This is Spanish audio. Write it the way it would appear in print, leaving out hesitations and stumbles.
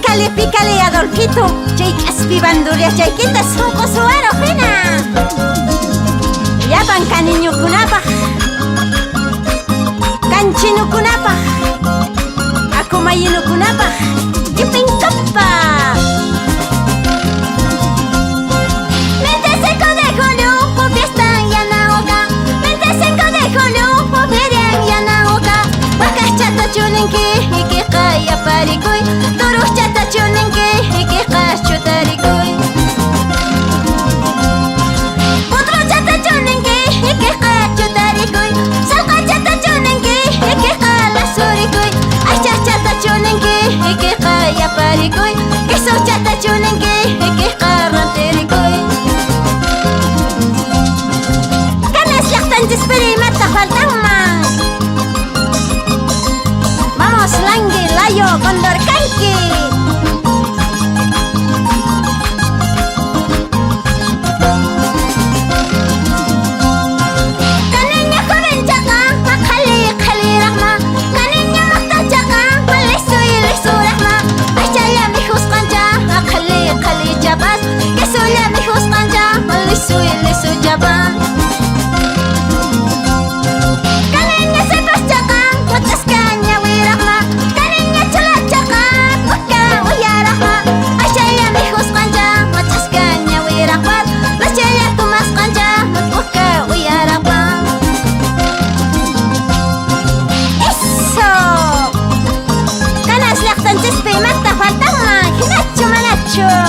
Pícale Adolfito, chaykas pibanduria chayquitas sunqu suwaro hina. Llapan caniñukunapaq, kanchinukunapaq, akumayinukunapaq, yupinkapaq. 25 de julio, fiesta en Yanaoka. 25 de julio, feria en Yanaoka. Wakas chata chunenki, ikiqa yaparikuy. Turus chata chunenki, ikiqa chutarikuy. Putru chata chunenki, ikiqa chutarikuy. Salqa chata chunenki, ikiqa lasurikuy. Aycha chata chunenki, ikiqa yaparikuy. Queso chata chunenki, ikiqa rantirikuy. Experimenta faltan más. Vamos, Langui, Layo, Condor Kanki. Kaninya joven chaka, khali rahma. Kaninya makta chaka, lisu rahma. Achaya mi husqancha, khali jabas. Kesuya mi husqancha, lisu jabas. Sure.